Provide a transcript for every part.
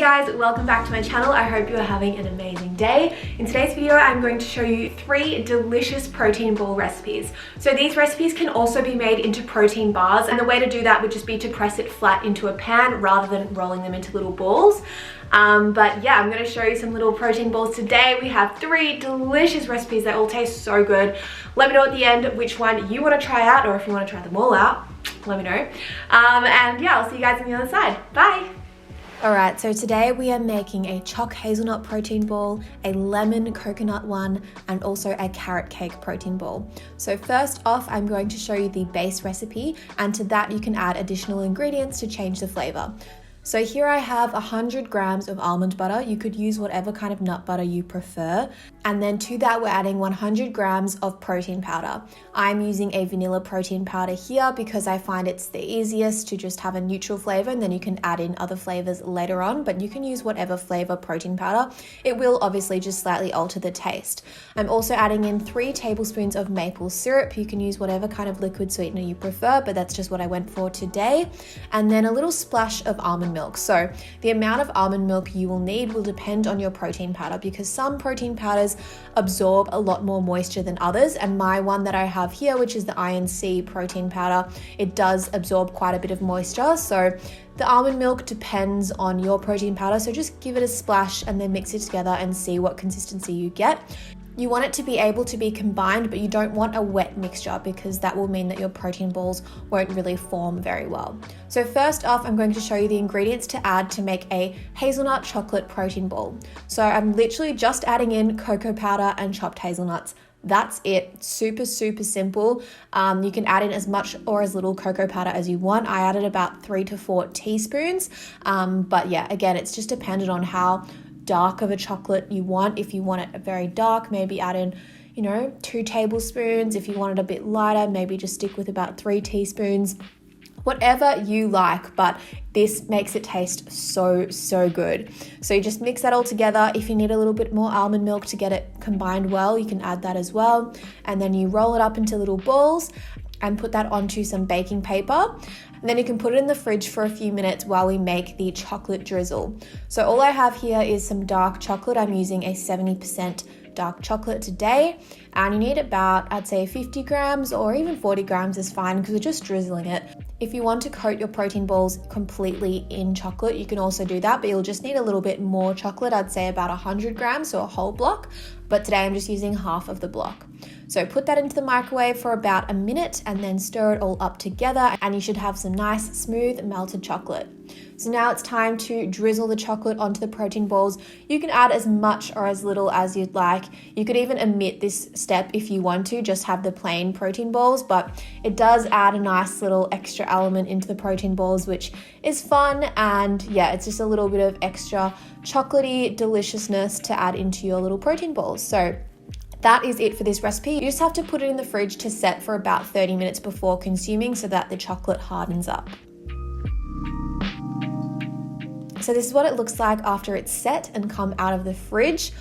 guys, welcome back to my channel. I hope you are having an amazing day. In today's video, I'm going to show you 3 delicious protein ball recipes. So these recipes can also be made into protein bars, and the way to do that would just be to press it flat into a pan rather than rolling them into little balls. But yeah, I'm going to show you some little protein balls today. We have 3 delicious recipes that all taste so good. Let me know at the end which one you want to try out, or if you want to try them all out, let me know. And yeah, I'll see you guys on the other side. Bye! Alright, so today we are making a CHOC hazelnut protein ball, a lemon coconut one, and also a carrot cake protein ball. So first off, I'm going to show you the base recipe, and to that you can add additional ingredients to change the flavor. So here I have 100 grams of almond butter. You could use whatever kind of nut butter you prefer. And then to that we're adding 100 grams of protein powder. I'm using a vanilla protein powder here because I find it's the easiest to just have a neutral flavor, and then you can add in other flavors later on, but you can use whatever flavor protein powder. It will obviously just slightly alter the taste. I'm also adding in 3 tablespoons of maple syrup. You can use whatever kind of liquid sweetener you prefer, but that's just what I went for today. And then a little splash of almond milk. So the amount of almond milk you will need will depend on your protein powder, because some protein powders absorb a lot more moisture than others, and my one that I have here, which is the INC protein powder, it does absorb quite a bit of moisture. So the almond milk depends on your protein powder, so just give it a splash and then mix it together and see what consistency you get. You want it to be able to be combined, but you don't want a wet mixture, because that will mean that your protein balls won't really form very well. So first off, I'm going to show you the ingredients to add to make a hazelnut chocolate protein ball. So I'm literally just adding in cocoa powder and chopped hazelnuts. That's it. Super simple. You can add in as much or as little cocoa powder as you want. I added about 3 to 4 teaspoons. But yeah, again, it's just dependent on how dark of a chocolate you want. If you want it very dark, maybe add in 2 tablespoons. If you want it a bit lighter, maybe just stick with about 3 teaspoons. Whatever you like, but this makes it taste so good. So you just mix that all together. If you need a little bit more almond milk to get it combined well, you can add that as well. And then you roll it up into little balls and put that onto some baking paper. And then you can put it in the fridge for a few minutes while we make the chocolate drizzle. So all I have here is some dark chocolate. I'm using a 70% dark chocolate today, and you need about, I'd say 50 grams or even 40 grams is fine, because we're just drizzling it. If you want to coat your protein balls completely in chocolate, you can also do that, but you'll just need a little bit more chocolate. I'd say about 100 grams, so a whole block, but today I'm just using half of the block. So put that into the microwave for about a minute and then stir it all up together, and you should have some nice smooth melted chocolate. So now it's time to drizzle the chocolate onto the protein balls. You can add as much or as little as you'd like. You could even omit this step if you want to, just have the plain protein balls, but it does add a nice little extra element into the protein balls, which is fun. And yeah, it's just a little bit of extra chocolatey deliciousness to add into your little protein balls. So that is it for this recipe. You just have to put it in the fridge to set for about 30 minutes before consuming, so that the chocolate hardens up. So this is what it looks like after it's set and come out of the fridge.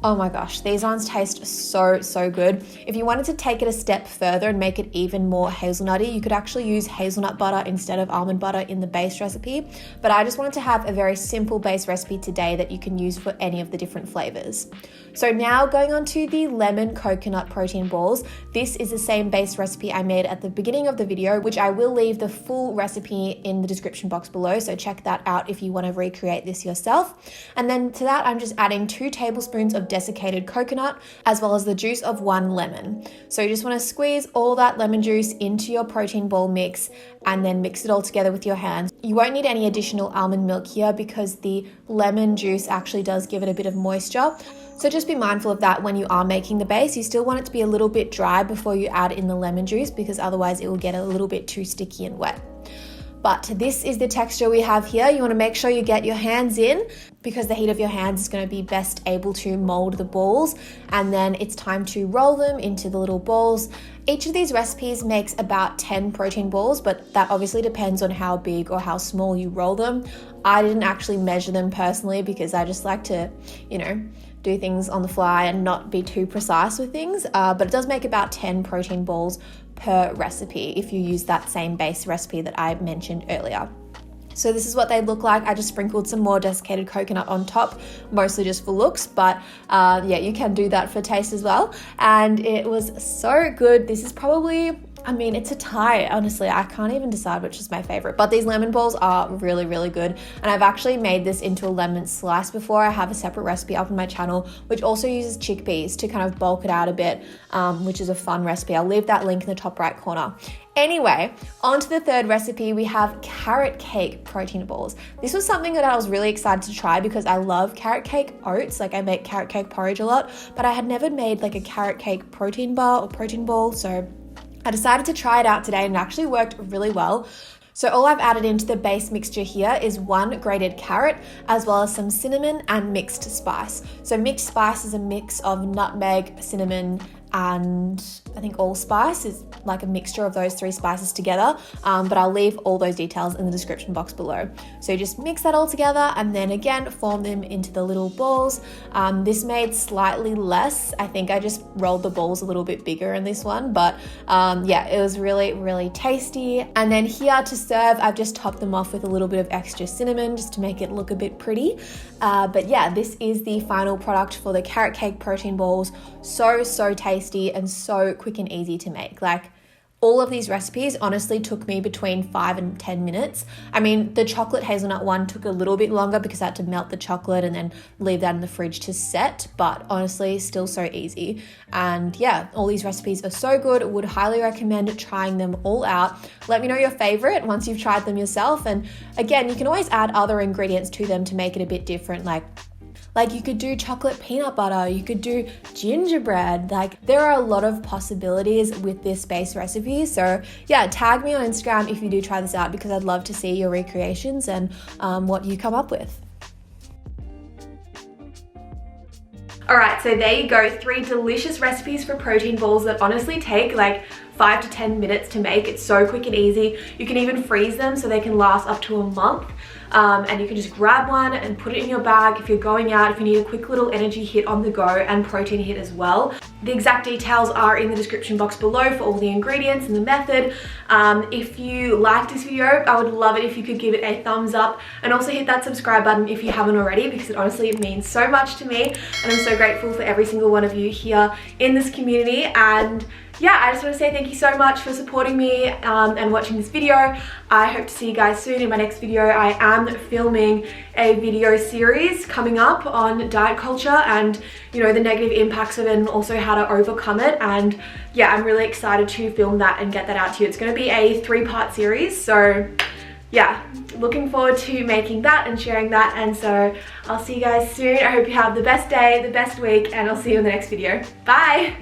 Oh my gosh, these ones taste so good. If you wanted to take it a step further and make it even more hazelnutty, you could actually use hazelnut butter instead of almond butter in the base recipe. But I just wanted to have a very simple base recipe today that you can use for any of the different flavors. So now going on to the lemon coconut protein balls. This is the same base recipe I made at the beginning of the video, which I will leave the full recipe in the description box below. So check that out if you want to recreate this yourself. And then to that, I'm just adding 2 tablespoons of desiccated coconut, as well as the juice of 1 lemon. So you just want to squeeze all that lemon juice into your protein ball mix and then mix it all together with your hands. You won't need any additional almond milk here, because the lemon juice actually does give it a bit of moisture. So just be mindful of that when you are making the base. You still want it to be a little bit dry before you add in the lemon juice, because otherwise it will get a little bit too sticky and wet. But this is the texture we have here. You want to make sure you get your hands in, because the heat of your hands is going to be best able to mold the balls. And then it's time to roll them into the little balls. Each of these recipes makes about 10 protein balls, but that obviously depends on how big or how small you roll them. I didn't actually measure them personally, because I just like to, do things on the fly and not be too precise with things. But it does make about 10 protein balls per recipe if you use that same base recipe that I mentioned earlier. So this is what they look like. I just sprinkled some more desiccated coconut on top, mostly just for looks, but yeah, you can do that for taste as well. And it was so good. This is probably, I mean, it's a tie. Honestly, I can't even decide which is my favorite, but these lemon balls are really, really good. And I've actually made this into a lemon slice before. I have a separate recipe up on my channel, which also uses chickpeas to kind of bulk it out a bit, which is a fun recipe. I'll leave that link in the top right corner. Anyway, on to the third recipe, we have carrot cake protein balls. This was something that I was really excited to try because I love carrot cake oats. Like, I make carrot cake porridge a lot, but I had never made like a carrot cake protein bar or protein ball. So I decided to try it out today and it actually worked really well. So all I've added into the base mixture here is 1 grated carrot, as well as some cinnamon and mixed spice. So mixed spice is a mix of nutmeg, cinnamon, and I think allspice is like a mixture of those 3 spices together, but I'll leave all those details in the description box below. So just mix that all together and then again form them into the little balls. This made slightly less. I think I just rolled the balls a little bit bigger in this one, but yeah, it was really, really tasty. And then here to serve, I've just topped them off with a little bit of extra cinnamon just to make it look a bit pretty. But yeah, this is the final product for the carrot cake protein balls. So tasty and so quick and easy to make. Like, all of these recipes honestly took me between 5 and 10 minutes. I mean, the chocolate hazelnut one took a little bit longer because I had to melt the chocolate and then leave that in the fridge to set, but honestly, still so easy. And yeah, all these recipes are so good. Would highly recommend trying them all out. Let me know your favorite once you've tried them yourself. And again, you can always add other ingredients to them to make it a bit different. Like you could do chocolate peanut butter, you could do gingerbread. Like, there are a lot of possibilities with this base recipe. So yeah, tag me on Instagram if you do try this out, because I'd love to see your recreations and what you come up with. All right, so there you go, 3 delicious recipes for protein balls that honestly take like 5 to 10 minutes to make. It's so quick and easy. You can even freeze them so they can last up to a month. And you can just grab one and put it in your bag if you're going out, if you need a quick little energy hit on the go and protein hit as well. The exact details are in the description box below for all the ingredients and the method. If you liked this video, I would love it if you could give it a thumbs up and also hit that subscribe button if you haven't already, because it honestly means so much to me. And I'm so grateful for every single one of you here in this community. And yeah, I just want to say thank you so much for supporting me and watching this video. I hope to see you guys soon in my next video. I am filming a video series coming up on diet culture and, you know, the negative impacts of it and also how to overcome it. And yeah, I'm really excited to film that and get that out to you. It's going to be a 3-part series. So yeah, looking forward to making that and sharing that. And so I'll see you guys soon. I hope you have the best day, the best week, and I'll see you in the next video. Bye.